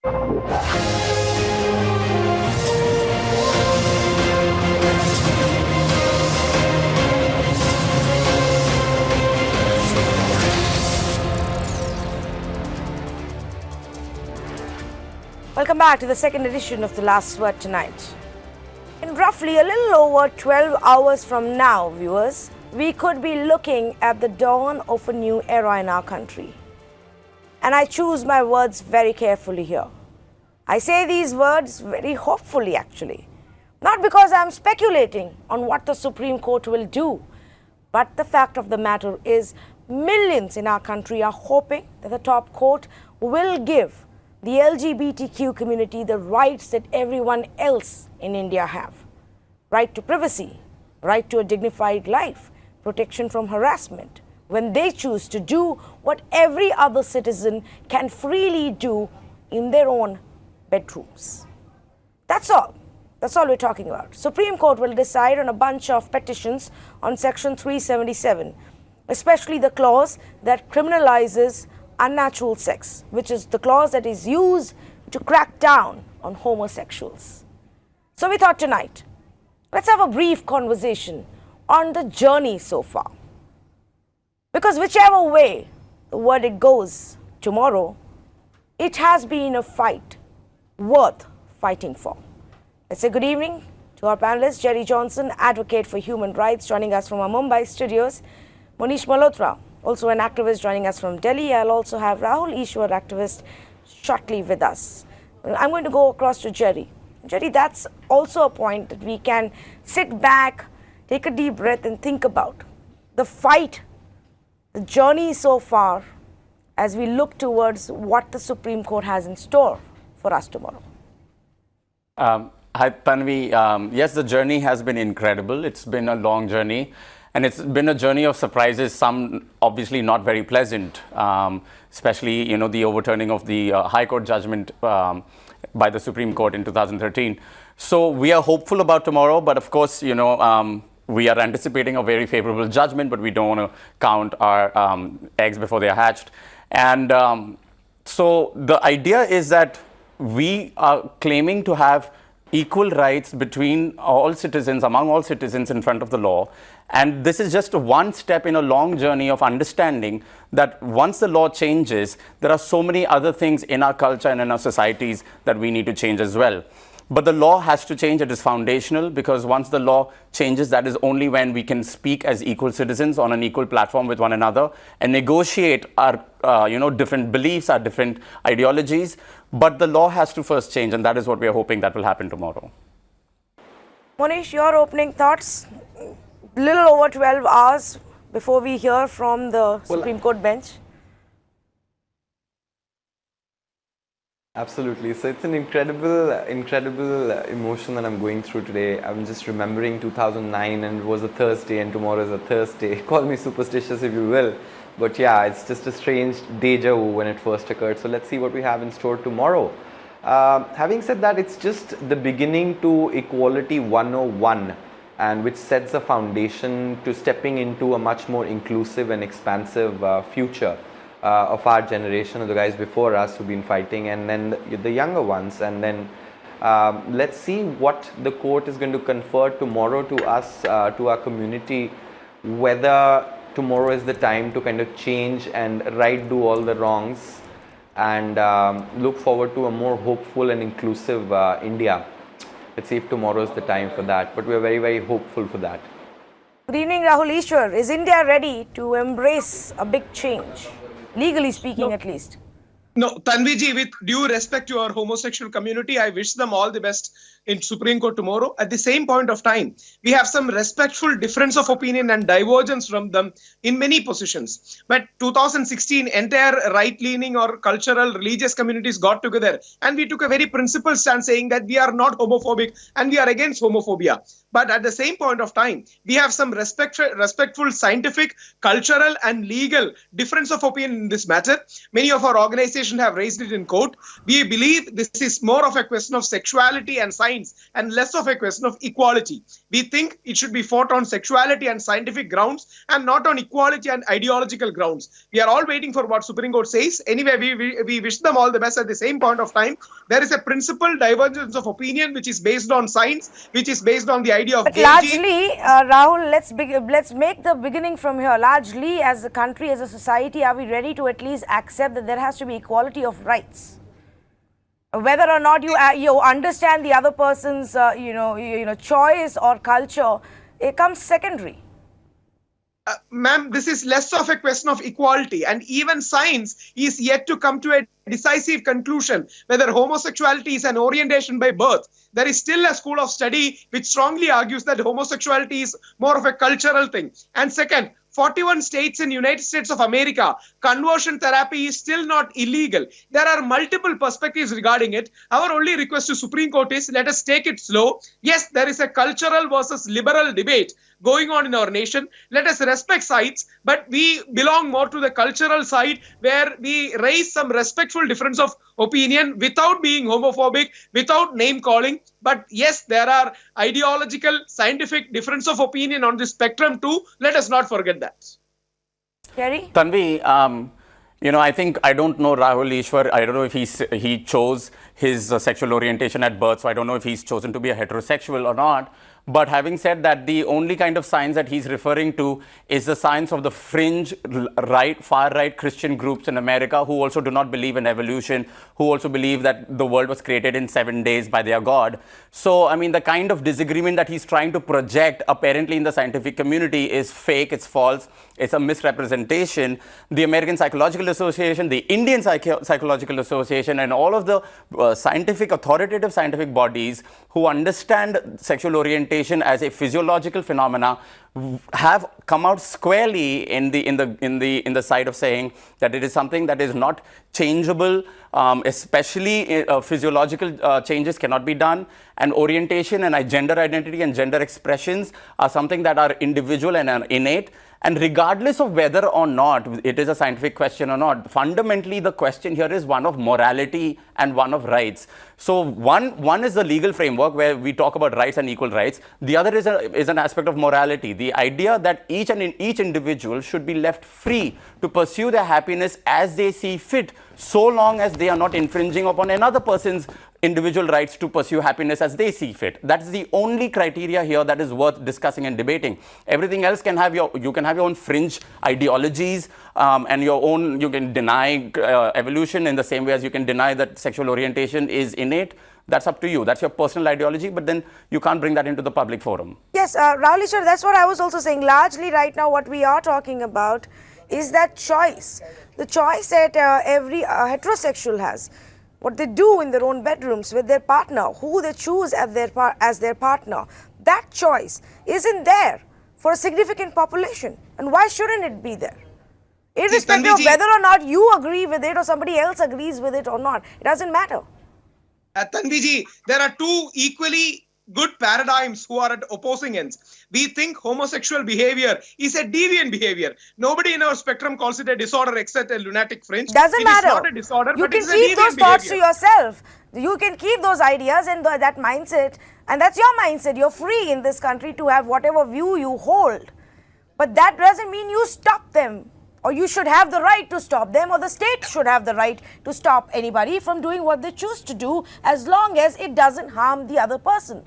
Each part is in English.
Welcome back to the second edition of The Last Word tonight. In roughly a little over 12 hours from now, viewers, we could be looking at the dawn of a new era in our country. And I choose my words very carefully here. I say these words very hopefully, actually. Not because I'm speculating on what the Supreme Court will do, but the fact of the matter is millions in our country are hoping that the top court will give the LGBTQ community the rights that everyone else in India have. Right to privacy, right to a dignified life, protection from harassment, when they choose to do what every other citizen can freely do in their own bedrooms. That's all. That's all we're talking about. Supreme Court will decide on a bunch of petitions on Section 377, especially the clause that criminalizes unnatural sex, which is the clause that is used to crack down on homosexuals. So we thought tonight, let's have a brief conversation on the journey so far. Because whichever way the verdict goes tomorrow, it has been a fight worth fighting for. Let's say good evening to our panelists, Jerry Johnson, advocate for human rights, joining us from our Mumbai studios, Monish Malhotra, also an activist, joining us from Delhi. I'll also have Rahul Ishwar, activist, shortly with us. I'm going to go across to Jerry. Jerry, that's also a point that we can sit back, take a deep breath and think about. The fight, the journey so far, as we look towards what the Supreme Court has in store for us tomorrow. Hi, Tanvi. Yes, the journey has been incredible. It's been a long journey. And it's been a journey of surprises, some obviously not very pleasant, especially, the overturning of the High Court judgment by the Supreme Court in 2013. So we are hopeful about tomorrow, but of course, we are anticipating a very favorable judgment, but we don't want to count our eggs before they are hatched. And so the idea is that we are claiming to have equal rights between all citizens, among all citizens in front of the law. And this is just one step in a long journey of understanding that once the law changes, there are so many other things in our culture and in our societies that we need to change as well. But the law has to change. It is foundational, because once the law changes, that is only when we can speak as equal citizens on an equal platform with one another and negotiate our different beliefs, our different ideologies. But the law has to first change, and that is what we are hoping that will happen tomorrow. Monish, your opening thoughts? Little over 12 hours before we hear from the Supreme Court bench. Absolutely. So it's an incredible emotion that I'm going through today. I'm just remembering 2009, and it was a Thursday, and tomorrow is a Thursday. Call me superstitious if you will. But yeah, it's just a strange deja vu when it first occurred. So let's see what we have in store tomorrow. Having said that, it's just the beginning to Equality 101, and which sets a foundation to stepping into a much more inclusive and expansive future of our generation, of the guys before us who've been fighting, and then the younger ones. And then let's see what the court is going to confer tomorrow to us, to our community, whether tomorrow is the time to kind of change and do all the wrongs, and look forward to a more hopeful and inclusive India. Let's see if tomorrow is the time for that, but we're very, very hopeful for that. Good evening, Rahul Ishwar. Is India ready to embrace a big change, legally speaking at least? No, Tanviji, with due respect to our homosexual community, I wish them all the best in Supreme Court tomorrow. At the same point of time, we have some respectful difference of opinion and divergence from them in many positions. But 2016, entire right-leaning or cultural, religious communities got together and we took a very principled stand saying that we are not homophobic and we are against homophobia. But at the same point of time, we have some respectful scientific, cultural, and legal difference of opinion in this matter. Many of our organizations have raised it in court. We believe this is more of a question of sexuality and science and less of a question of equality. We think it should be fought on sexuality and scientific grounds and not on equality and ideological grounds. We are all waiting for what Supreme Court says. Anyway, we wish them all the best. At the same point of time, there is a principal divergence of opinion which is based on science, which is based on the idea of But largely, Rahul, let's make the beginning from here. Largely, as a country, as a society, are we ready to at least accept that there has to be equality of rights? Whether or not you understand the other person's choice or culture, it comes secondary. Ma'am, this is less of a question of equality, and even science is yet to come to a decisive conclusion whether homosexuality is an orientation by birth. There is still a school of study which strongly argues that homosexuality is more of a cultural thing. And second, 41 states in United States of America, conversion therapy is still not illegal. There are multiple perspectives regarding it. Our only request to Supreme Court is let us take it slow. Yes, there is a cultural versus liberal debate going on in our nation. Let us respect sides, but we belong more to the cultural side where we raise some respectful difference of opinion without being homophobic, without name calling. But yes, there are ideological, scientific difference of opinion on the spectrum too. Let us not forget that. Kerry? Tanvi, I don't know Rahul Ishwar. I don't know if he chose his sexual orientation at birth, so I don't know if he's chosen to be a heterosexual or not. But having said that, the only kind of science that he's referring to is the science of the fringe far-right Christian groups in America who also do not believe in evolution, who also believe that the world was created in 7 days by their God. So, I mean, the kind of disagreement that he's trying to project apparently in the scientific community is fake, it's false, it's a misrepresentation. The American Psychological Association, the Indian Psychological Association, and all of the authoritative scientific bodies who understand sexual orientation as a physiological phenomena have come out squarely in the side of saying that it is something that is not changeable, especially physiological changes cannot be done, and orientation and gender identity and gender expressions are something that are individual and are innate. And regardless of whether or not it is a scientific question or not, fundamentally the question here is one of morality and one of rights. So one is the legal framework where we talk about rights and equal rights. The other is an aspect of morality. The idea that each individual should be left free to pursue their happiness as they see fit, so long as they are not infringing upon another person's individual rights to pursue happiness as they see fit. That is the only criteria here that is worth discussing and debating. Everything else can have you can have your own fringe ideologies and you can deny evolution in the same way as you can deny that sexual orientation is innate. That's up to you. That's your personal ideology, but then you can't bring that into the public forum. Yes, Rahul Ishwar, that's what I was also saying. Largely right now what we are talking about is that choice. The choice that every heterosexual has. What they do in their own bedrooms with their partner, who they choose as their partner. That choice isn't there for a significant population. And why shouldn't it be there? Irrespective of whether or not you agree with it or somebody else agrees with it or not. It doesn't matter. Tanviji, there are two equally good paradigms who are at opposing ends. We think homosexual behavior is a deviant behavior. Nobody in our spectrum calls it a disorder except a lunatic fringe. Doesn't matter. It's not a disorder, you but can it's a keep those deviant thoughts behavior. to yourself. You can keep those ideas and that mindset, and that's your mindset. You're free in this country to have whatever view you hold. But that doesn't mean you stop them. Or you should have the right to stop them, or the state should have the right to stop anybody from doing what they choose to do, as long as it doesn't harm the other person.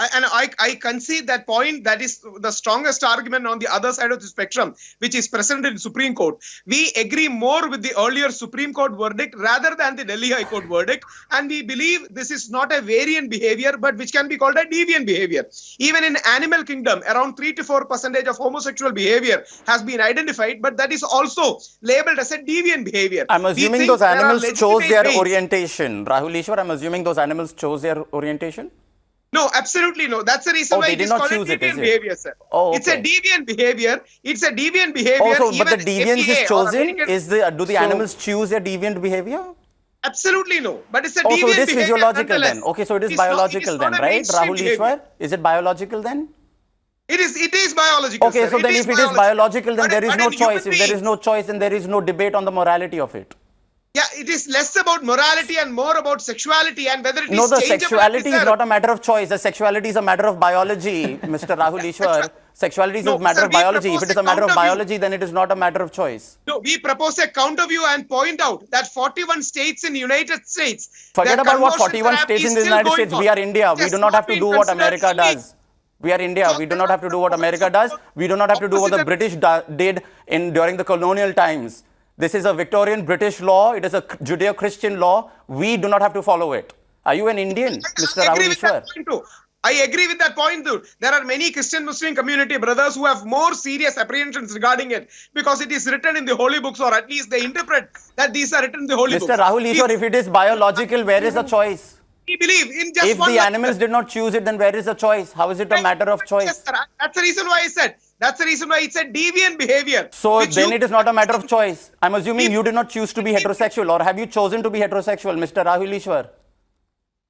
I concede that point. That is the strongest argument on the other side of the spectrum, which is present in the Supreme Court. We agree more with the earlier Supreme Court verdict rather than the Delhi High Court verdict. And we believe this is not a variant behavior, but which can be called a deviant behavior. Even in animal kingdom, around 3 to 4% of homosexual behavior has been identified, but that is also labeled as a deviant behavior. I'm assuming those animals chose their orientation. Rahul Ishwar, I'm assuming those animals chose their orientation? No, absolutely no. That's the reason why it is called a deviant behavior, sir. Oh, okay. It's a deviant behavior. It's a deviant behavior. Also, but the deviance is chosen. Do Do the animals choose their deviant behavior? Absolutely no. But it's a Oh, so deviant it is behavior physiological nonetheless. then. Okay, so it is It's not- biological it is not then, a right? mainstream Rahul behavior. Ishwar? Is it biological then? It is biological. Okay, sir. so then if it is biological, then there is no choice. If there is no choice, then there is no debate on the morality of it. Yeah, it is less about morality and more about sexuality and whether it is No, the changeable or sexuality is deserved. not a matter of choice. The sexuality is a matter of biology, Mr. Rahul Ishwar. Sexuality is No, a matter sir, of we biology. If propose it is a a matter of counter view. biology, then it is not a matter of choice. No, we propose a counter view and point out that 41 states in the United States. Forget the about what conversion 41 therapy states in is the still United going States. on. We are India. It We has do not not have to been do what considered America illegal. does. We are India. So We do not have to do what America does. We do not have to do what the British did during the colonial times. This is a Victorian British law. It is a Judeo-Christian law. We do not have to follow it. Are you an Indian, Mr. I agree Rahul with Ishwar? that point too. I agree with that point too. There are many Christian Muslim community brothers who have more serious apprehensions regarding it because it is written in the holy books, or at least they interpret that these are written in the holy books. Mr. Rahul Ishwar, if it is biological, where is the choice? We believe in just If one the life. animals did not choose it, then where is the choice? How is it a matter of choice? Yes, sir. That's the reason why I said. That's the reason why it's a deviant behavior. So which then you- it is not a matter of choice. I'm assuming you did not choose to be heterosexual, or have you chosen to be heterosexual, Mr. Rahul Ishwar?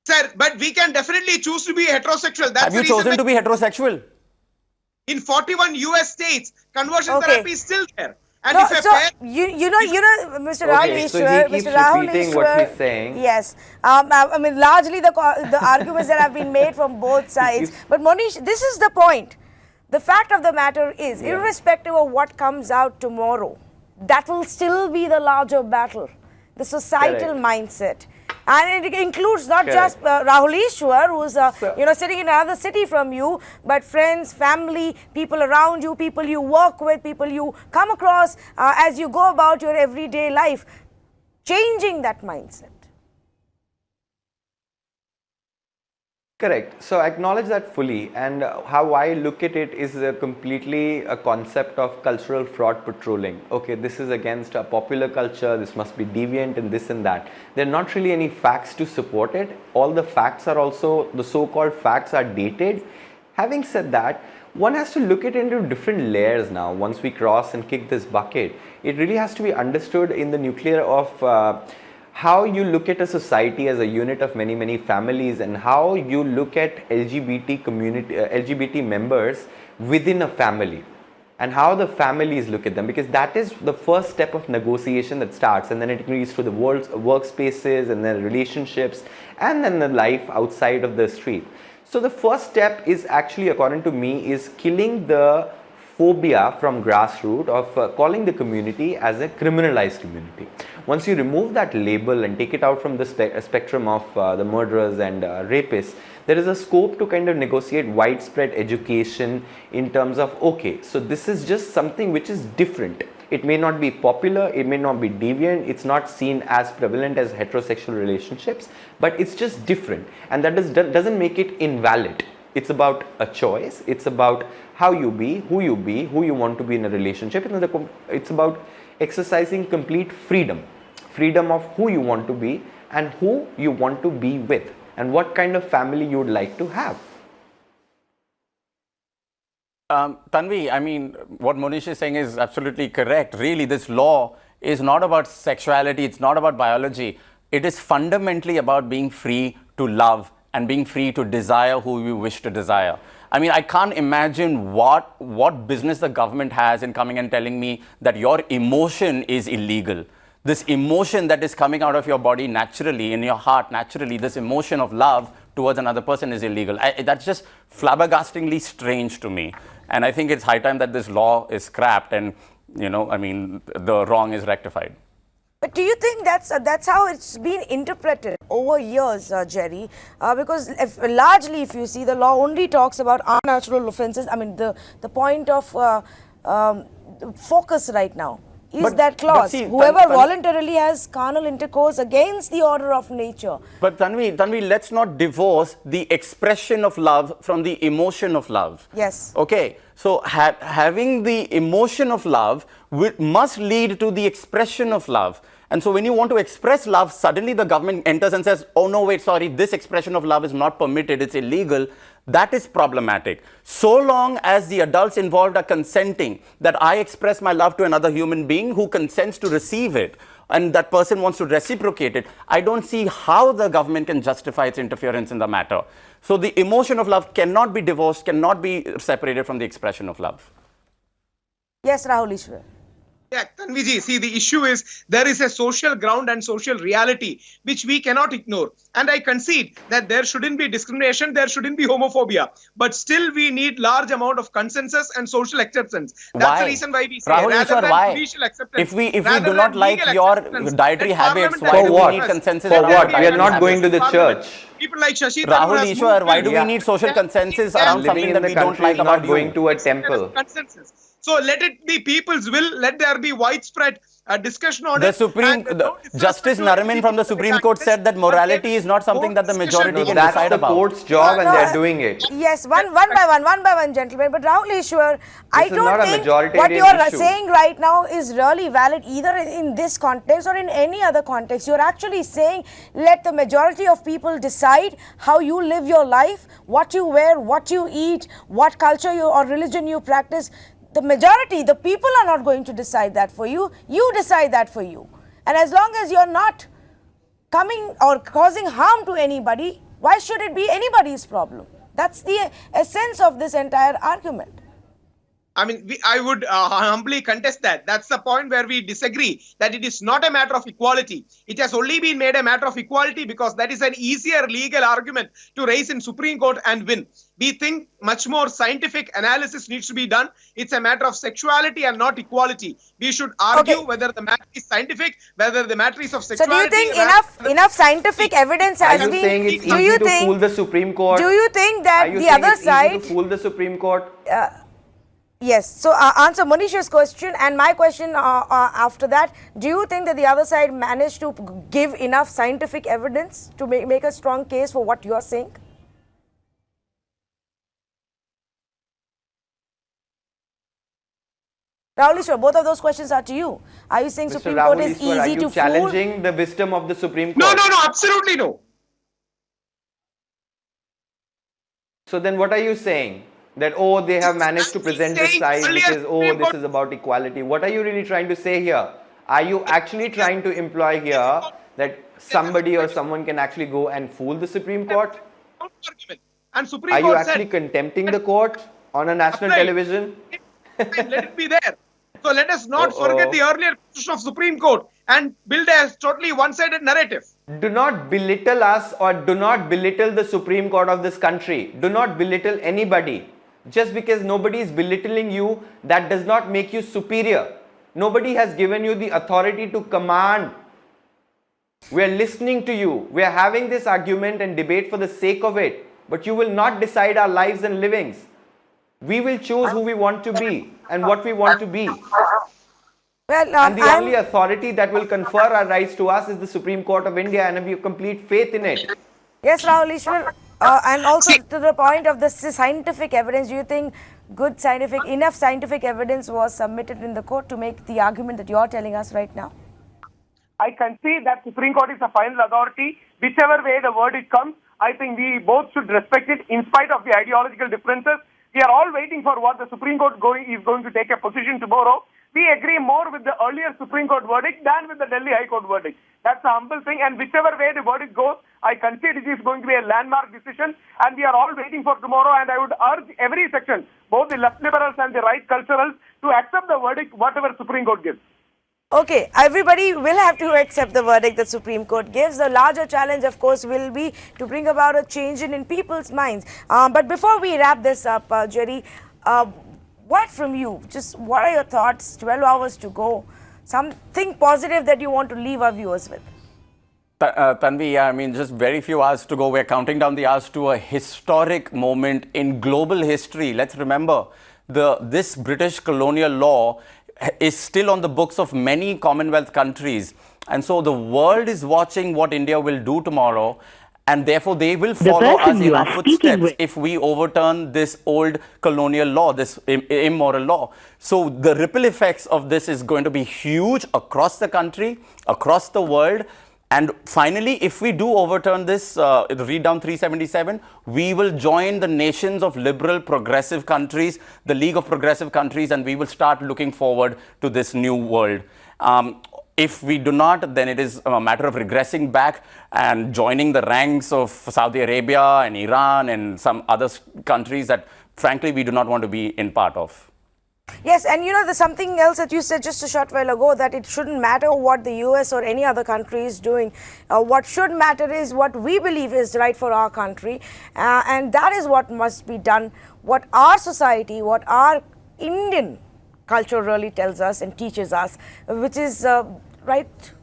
Sir, but we can definitely choose to be heterosexual. That's Have the you reason chosen why to be heterosexual? in 41 US states, conversion Okay. therapy is still there. And No, if a so pair, you know, Mr. Rahul Okay, so Ishwar, he keeps Mr. Rahul repeating what Ishwar, he's saying. Yes, I mean largely the arguments that have been made from both sides. keeps- But Monish, this is the point. The fact of the matter is, irrespective of what comes out tomorrow, that will still be the larger battle, the societal Correct. mindset. And it includes not Correct. just Rahul Ishwar, who's So- sitting in another city from you, but friends, family, people around you, people you work with, people you come across as you go about your everyday life, changing that mindset. Correct. So I acknowledge that fully, and how I look at it is completely a concept of cultural fraud patrolling. Okay, this is against a popular culture, this must be deviant and this and that. There are not really any facts to support it. All the facts are also, the so-called facts are dated. Having said that, one has to look at it into different layers now. Once we cross and kick this bucket, it really has to be understood in the nuclear of how you look at a society as a unit of many families, and how you look at LGBT community, LGBT members within a family, and how the families look at them, because that is the first step of negotiation that starts, and then it leads to the workspaces, and then relationships, and then the life outside of the street. So the first step is actually, according to me, is killing the phobia from grassroots of calling the community as a criminalized community. Once you remove that label and take it out from the spectrum of the murderers and rapists, there is a scope to kind of negotiate widespread education in terms of, okay, so this is just something which is different. It may not be popular, it may not be deviant, it's not seen as prevalent as heterosexual relationships, but it's just different, and that doesn't make it invalid. It's about a choice, it's about how you be, who you want to be in a relationship, and it's about exercising complete freedom of who you want to be and who you want to be with, and what kind of family you would like to have. Tanvi, I mean, what Monish is saying is absolutely correct. Really, this law is not about sexuality, it's not about biology. It is fundamentally about being free to love and being free to desire who you wish to desire. I mean, I can't imagine what business the government has in coming and telling me that your emotion is illegal. This emotion that is coming out of your body naturally, in your heart naturally, this emotion of love towards another person is illegal. That's just flabbergastingly strange to me. And I think it's high time that this law is scrapped and, I mean, the wrong is rectified. But do you think that's how it's been interpreted over years, Jerry? Because largely, if you see, the law only talks about unnatural offences. I mean, the point of focus right now is that clause. see, Whoever Tanvi, voluntarily has carnal intercourse against the order of nature. But Tanvi, let's not divorce the expression of love from the emotion of love. Yes. Okay, so having the emotion of love must lead to the expression of love. And so when you want to express love, suddenly the government enters and says, oh no, wait, sorry, this expression of love is not permitted, it's illegal. That is problematic. So long as the adults involved are consenting that I express my love to another human being who consents to receive it, and that person wants to reciprocate it, I don't see how the government can justify its interference in the matter. So the emotion of love cannot be divorced, cannot be separated from the expression of love. Yes, Rahul Ishwar. Yeah, Tanviji, see, the issue is there is a social ground and social reality which we cannot ignore. And I concede that there shouldn't be discrimination, there shouldn't be homophobia. But still, we need large amount of consensus and social acceptance. That's Why? the reason why we say Rahul rather Ishwar, than why? judicial acceptance. If we rather do not than like legal your acceptance, dietary let habits, Parliament why do what? we need consensus For around what? We dietary are not going to the habits? church. People like Shashi Rahul Tharoor has Ishwar, moved why do we Yeah. need social consensus around Living something in that the we don't country like is about not going you? to a temple. Consensus. So let it be people's will. Let there be widespread discussion on The it. Supreme, And the, disrespect Justice to Nariman any from the people Supreme like Court this, said that but morality there is not something that the discussion majority No, can that's decide the about. court's job, and No, they're doing it. Yes, one by one, gentlemen. But Rahul Ishwar, I is don't not a think majoritarian what you are issue. saying right now is really valid either in this context or in any other context. You're actually saying let the majority of people decide how you live your life, what you wear, what you eat, what culture you or religion you practice. The majority, the people are not going to decide that for you. You decide that for you. And as long as you're not coming or causing harm to anybody, why should it be anybody's problem? That's the essence of this entire argument. I mean, I would humbly contest that. That's the point where we disagree, that it is not a matter of equality. It has only been made a matter of equality because that is an easier legal argument to raise in Supreme Court and win. We think much more scientific analysis needs to be done. It's a matter of sexuality and not equality. We should argue whether the matter is scientific, whether the matter is of So sexuality. do you think enough scientific evidence Are has you been? saying it's do easy you to think? fool the Supreme Court? Do you think that Are you the saying other it's side? easy to fool the Supreme Court? Yes. So answer Monish's question and my question after that. Do you think that the other side managed to give enough scientific evidence to make a strong case for what you are saying? Rahul Ishwar, both of those questions are to you. Are you saying Mr. Supreme Court Rahul is Ishwar, are easy you to fool? challenging the wisdom of the Supreme Court? No, absolutely no. So then what are you saying? That, oh, they have managed to present this side which is, oh, this is about equality. What are you really trying to say here? Are you actually trying to imply here that somebody or someone can actually go and fool the Supreme Court? And Supreme Are you Court actually said, contempting the court on a national Apply. television? let it be there. So let us not forget the earlier position of Supreme Court and build a totally one-sided narrative. Do not belittle us or do not belittle the Supreme Court of this country. Do not belittle anybody. Just because nobody is belittling you, that does not make you superior. Nobody has given you the authority to command. We are listening to you. We are having this argument and debate for the sake of it. But you will not decide our lives and livings. We will choose who we want to be and what we want to be. Well, And the only authority that will confer our rights to us is the Supreme Court of India, and we have complete faith in it. Yes, Rahul Ishwar, and also to the point of the scientific evidence, do you think enough scientific evidence was submitted in the court to make the argument that you are telling us right now? I concede that Supreme Court is the final authority. Whichever way the verdict comes, I think we both should respect it in spite of the ideological differences. We are all waiting for what the Supreme Court is going to take a position tomorrow. We agree more with the earlier Supreme Court verdict than with the Delhi High Court verdict. That's a humble thing, and whichever way the verdict goes, I concede it is going to be a landmark decision, and we are all waiting for tomorrow, and I would urge every section, both the left liberals and the right culturals, to accept the verdict, whatever Supreme Court gives. Okay, everybody will have to accept the verdict that Supreme Court gives. The larger challenge, of course, will be to bring about a change in people's minds. But before we wrap this up, Jerry, what from you? Just what are your thoughts? 12 hours to go. Something positive that you want to leave our viewers with. Tanvi, I mean, just very few hours to go. We're counting down the hours to a historic moment in global history. Let's remember, this British colonial law is still on the books of many Commonwealth countries. And so the world is watching what India will do tomorrow. And therefore, they will follow us in our footsteps if we overturn this old colonial law, this immoral law. So the ripple effects of this is going to be huge across the country, across the world. And finally, if we do overturn this, read down 377, we will join the nations of liberal progressive countries, the League of Progressive Countries, and we will start looking forward to this new world. If we do not, then it is a matter of regressing back and joining the ranks of Saudi Arabia and Iran and some other countries that, frankly, we do not want to be in part of. Yes, and there's something else that you said just a short while ago, that it shouldn't matter what the US or any other country is doing. What should matter is what we believe is right for our country, and that is what must be done, what our society, what our Indian culture really tells us and teaches us, which is right.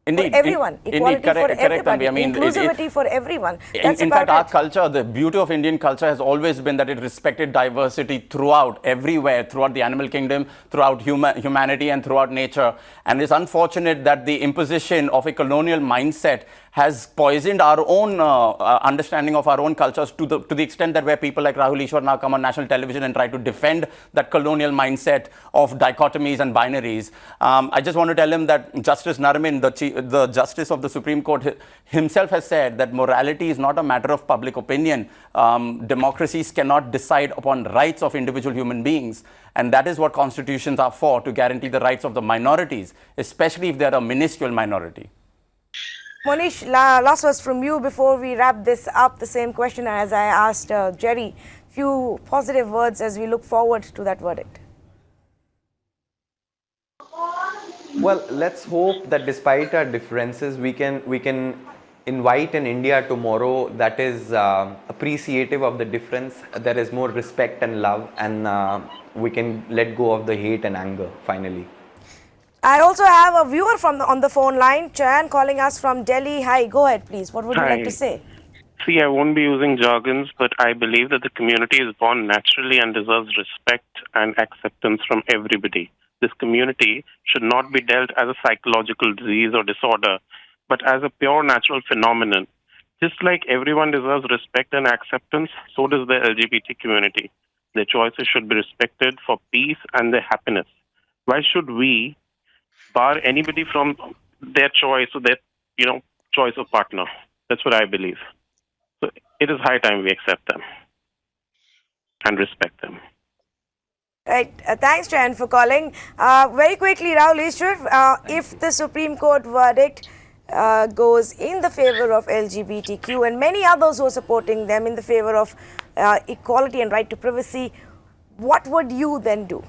Indeed, for everyone, equality for everybody, I mean, inclusivity for everyone. That's in fact, our culture, the beauty of Indian culture has always been that it respected diversity throughout, everywhere, throughout the animal kingdom, throughout humanity and throughout nature. And it's unfortunate that the imposition of a colonial mindset has poisoned our own understanding of our own cultures to the extent that where people like Rahul Ishwar now come on national television and try to defend that colonial mindset of dichotomies and binaries. I just want to tell him that Justice Nariman, the Justice of the Supreme Court himself has said that morality is not a matter of public opinion. Democracies cannot decide upon rights of individual human beings. And that is what constitutions are for, to guarantee the rights of the minorities, especially if they are a minuscule minority. Monish, last words from you before we wrap this up. The same question as I asked Jerry. Few positive words as we look forward to that verdict. Well, let's hope that despite our differences, we can invite an India tomorrow that is appreciative of the difference. There is more respect and love, and we can let go of the hate and anger finally. I also have a viewer on the phone line, Chan, calling us from Delhi. Hi, go ahead, please. What would you like to say? See, I won't be using jargons, but I believe that the community is born naturally and deserves respect and acceptance from everybody. This community should not be dealt as a psychological disease or disorder, but as a pure natural phenomenon. Just like everyone deserves respect and acceptance, so does the LGBT community. Their choices should be respected for peace and their happiness. Why should we bar anybody from their choice or their, choice of partner? That's what I believe. So it is high time we accept them and respect them. Right. Thanks, Chan, for calling. Very quickly, Rahul Ishwar, if the Supreme Court verdict goes in the favor of LGBTQ and many others who are supporting them in the favor of equality and right to privacy, what would you then do?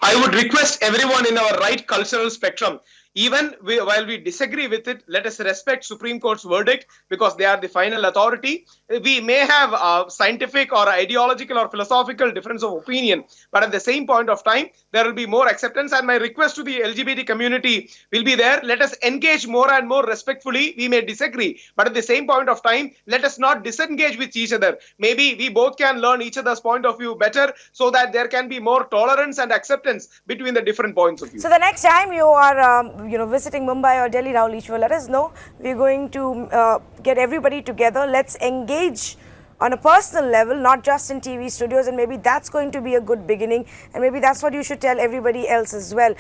I would request everyone in our right cultural spectrum, even while we disagree with it, let us respect Supreme Court's verdict because they are the final authority. We may have a scientific or ideological or philosophical difference of opinion, but at the same point of time, there will be more acceptance. And my request to the LGBT community will be there. Let us engage more and more respectfully. We may disagree, but at the same point of time, let us not disengage with each other. Maybe we both can learn each other's point of view better so that there can be more tolerance and acceptance between the different points of view. So the next time you are visiting Mumbai or Delhi, Rahul Ishwar, let us know. We're going to get everybody together. Let's engage on a personal level, not just in TV studios, and maybe that's going to be a good beginning, and maybe that's what you should tell everybody else as well.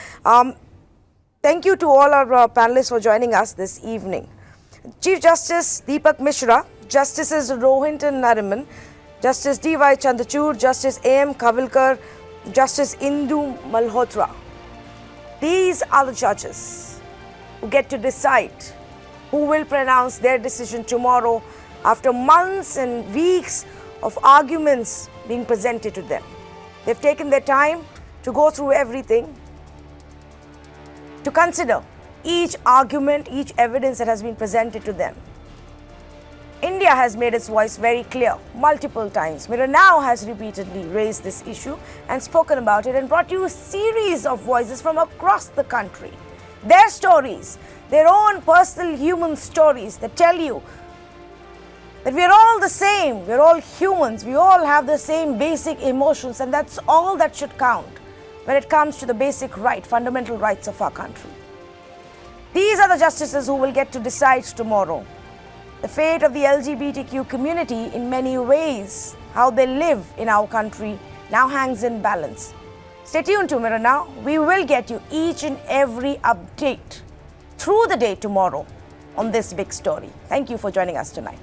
Thank you to all our panelists for joining us this evening. Chief Justice Deepak Mishra, Justices Rohinton Nariman, Justice D.Y. Chandrachud, Justice A.M. Kavilkar, Justice Indu Malhotra. These are the judges who get to decide who will pronounce their decision tomorrow after months and weeks of arguments being presented to them. They've taken their time to go through everything, to consider each argument, each evidence that has been presented to them. India has made its voice very clear multiple times. Mirror Now has repeatedly raised this issue and spoken about it and brought you a series of voices from across the country. Their stories, their own personal human stories that tell you that we're all the same, we're all humans, we all have the same basic emotions, and that's all that should count when it comes to the basic right, fundamental rights of our country. These are the justices who will get to decide tomorrow the fate of the LGBTQ community. In many ways, how they live in our country now hangs in balance. Stay tuned to Mirror Now. We will get you each and every update through the day tomorrow on this big story. Thank you for joining us tonight.